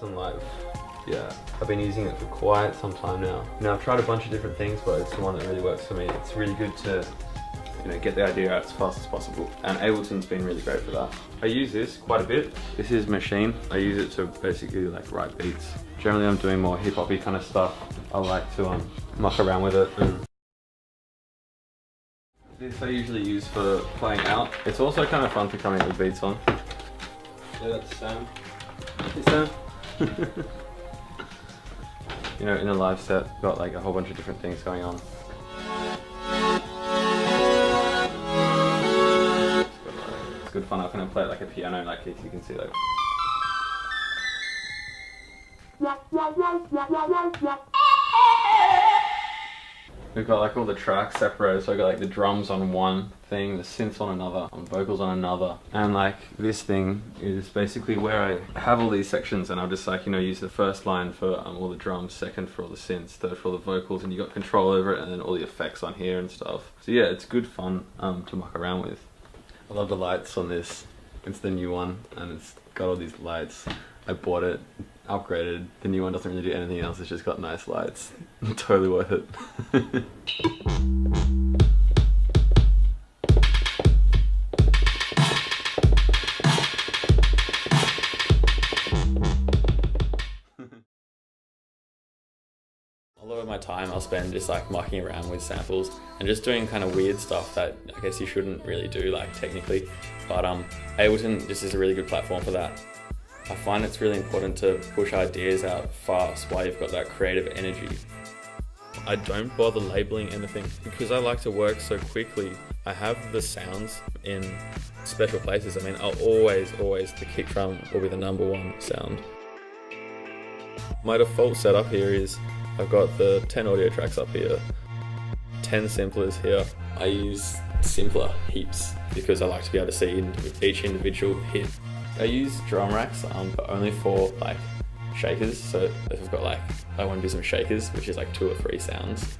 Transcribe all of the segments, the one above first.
Ableton Live. Yeah, I've been using it for quite some time now. Now I've tried a bunch of different things, but it's the one that really works for me. It's really good to, get the idea out as fast as possible. And Ableton's been really great for that. I use this quite a bit. This is Machine. I use it to basically write beats. Generally I'm doing more hip-hop-y kind of stuff. I like to muck around with it. And this I usually use for playing out. It's also kind of fun to come in with beats on. Yeah, that's Sam. Hey Sam. In a live set, got a whole bunch of different things going on. It's good fun. I'm gonna play it like a piano, like if you can see We've got all the tracks separated, so I got the drums on one thing, the synths on another, and vocals on another. And this thing is basically where I have all these sections, and I'll just use the first line for all the drums, second for all the synths, third for all the vocals, and you got control over it, and then all the effects on here and stuff. So yeah, it's good fun to muck around with. I love the lights on this. It's the new one, and it's got all these lights. I bought it, upgraded. The new one doesn't really do anything else, it's just got nice lights. Totally worth it. A lot of my time I'll spend just mucking around with samples and just doing kind of weird stuff that I guess you shouldn't really do technically, but Ableton just is a really good platform for that. I find it's really important to push ideas out fast while you've got that creative energy. I don't bother labeling anything because I like to work so quickly. I have the sounds in special places. I'll always, the kick drum will be the #1 sound. My default setup here is I've got the 10 audio tracks up here, 10 simplers here. I use simpler heaps because I like to be able to see each individual hit. I use drum racks, but only for shakers. So if I've got I want to do some shakers, which is 2 or 3 sounds.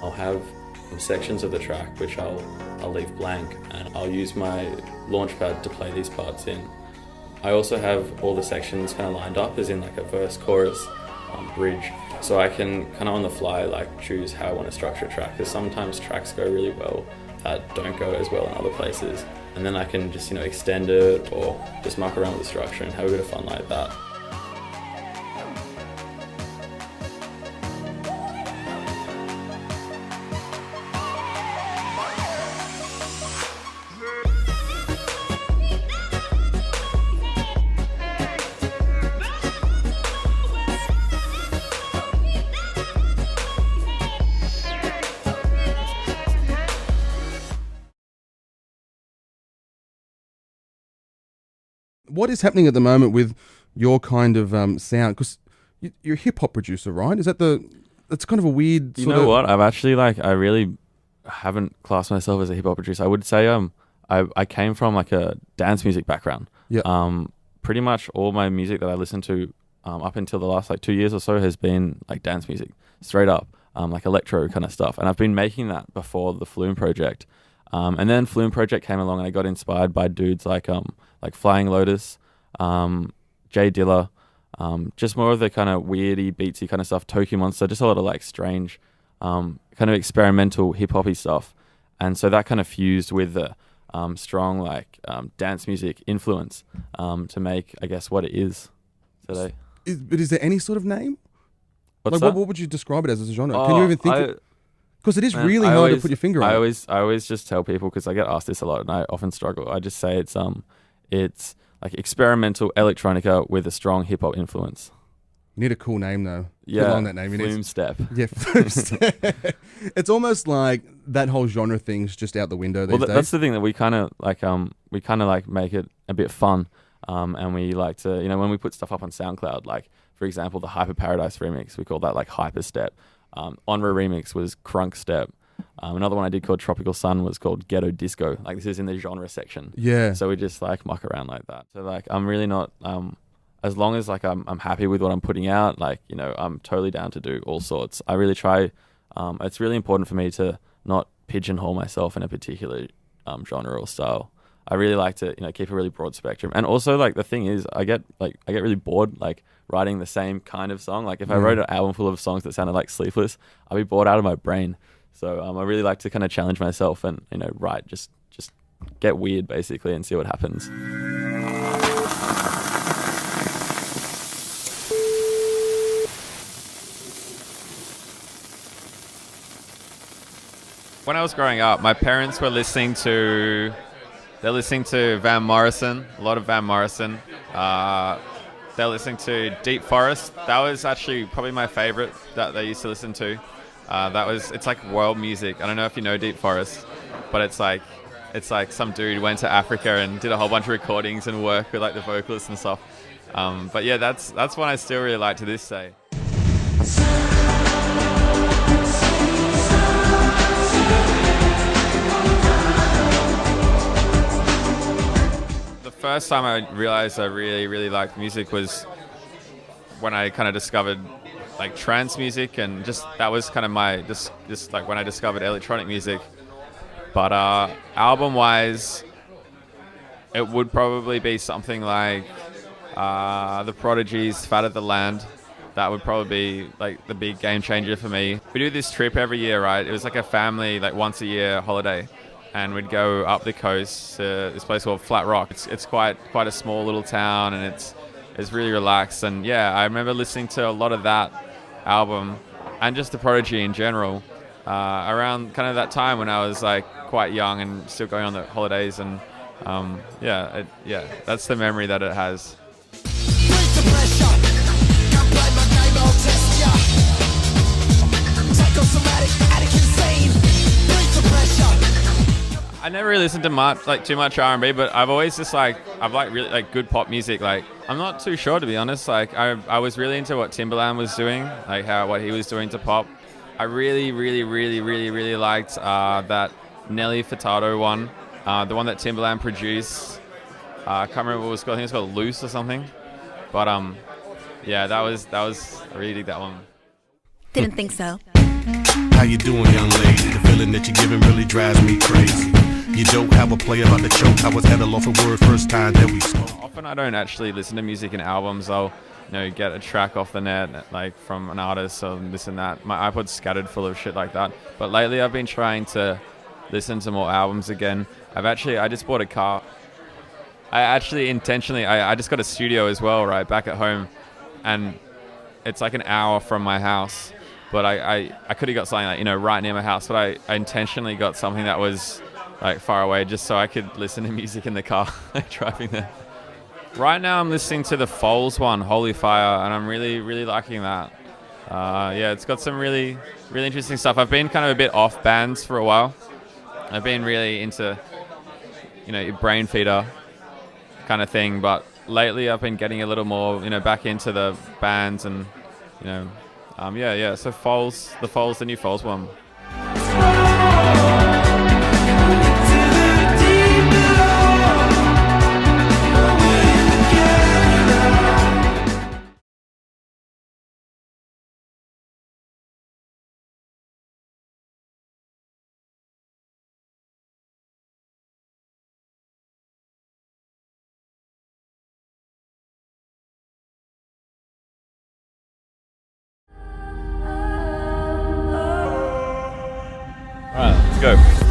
I'll have sections of the track which I'll leave blank, and I'll use my launchpad to play these parts in. I also have all the sections kind of lined up, as in a verse, chorus, bridge, so I can kind of on the fly choose how I want to structure a track, because sometimes tracks go really well that don't go as well in other places, and then I can just extend it or just muck around with the structure and have a bit of fun like that. What is happening at the moment with your kind of sound? Because you're a hip hop producer, right? That's kind of a weird. You know what? I've actually I really haven't classed myself as a hip hop producer. I would say I came from a dance music background. Yeah. Pretty much all my music that I listen to up until the last 2 years or so has been dance music, straight up, electro kind of stuff. And I've been making that before the Flume project. And then Flume project came along, and I got inspired by dudes like Flying Lotus, Jay Dilla, just more of the kind of weirdy, beatsy kind of stuff, Tokyo Monster, just a lot of strange, kind of experimental hip-hoppy stuff. And so that kind of fused with the strong dance music influence to make, I guess, what it is today. But is there any sort of name? What's that? What would you describe it as a genre? Can you even think? Because it is really hard to put your finger on. I always just tell people, because I get asked this a lot and I often struggle. I just say it's experimental electronica with a strong hip hop influence. You need a cool name though. Yeah, along that name. Flume Step. Yeah, Flume Step. It's almost like that whole genre thing's just out the window these days. That's the thing, that we kind of make it a bit fun, and we like to, when we put stuff up on SoundCloud, for example the Hyper Paradise remix, we call that Hyper Step. Onra remix was Crunk Step. Another one I did called Tropical Sun was called Ghetto Disco. This is in the genre section. Yeah. So we just muck around like that. So I'm really not, as long as I'm happy with what I'm putting out, I'm totally down to do all sorts. I really try, it's really important for me to not pigeonhole myself in a particular genre or style. I really like to keep a really broad spectrum. And also like the thing is, I get really bored like writing the same kind of song. Like if I wrote an album full of songs that sounded like Sleepless, I'd be bored out of my brain. So I really like to kind of challenge myself and write just get weird basically and see what happens. When I was growing up, my parents were listening to Van Morrison, a lot of Van Morrison. They're listening to Deep Forest. That was actually probably my favorite that they used to listen to. It's like world music. I don't know if you know Deep Forest, but it's like some dude went to Africa and did a whole bunch of recordings and work with like the vocalists and stuff. But yeah, that's one I still really like to this day. The first time I realized I really liked music was when I kind of discovered like trance music, and that was kind of my just like when I discovered electronic music. But album wise, it would probably be something like The Prodigy's Fat of the Land. That would probably be like the big game changer for me. We do this trip every year, right? It was like a family, like once a year holiday. And we'd go up the coast to this place called Flat Rock. It's quite a small little town, and it's really relaxed. And yeah, I remember listening to a lot of that album and just The Prodigy in general around kind of that time when I was like quite young and still going on the holidays. And that's the memory that it has. I never really listened to too much R&B, but I've always I've really like good pop music. Like I'm not too sure, to be honest. Like I was really into what Timbaland was doing, like what he was doing to pop. I really liked that Nelly Furtado one, the one that Timbaland produced. I can't remember what it was called. I think it was called Loose or something. But yeah, that was I really dig that one. Didn't think so. How you doing, young lady? The feeling that you're giving really drives me crazy. You don't have a play about the choke. I was at a loss for word first time that we spoke. Often I don't actually listen to music in albums. I'll get a track off the net like from an artist or this and that. My iPod's scattered full of shit like that. But lately I've been trying to listen to more albums again. I just bought a car. I actually intentionally I just got a studio as well, right, back at home, and it's like an hour from my house. But I could have got something like, right near my house, but I intentionally got something that was like far away just so I could listen to music in the car driving there. Right now I'm listening to the Foals one, Holy Fire, and I'm really liking that. It's got some really interesting stuff. I've been kind of a bit off bands for a while. I've been really into, brain feeder kind of thing, but lately I've been getting a little more, back into the bands and, so the new Foals one. All right, let's go.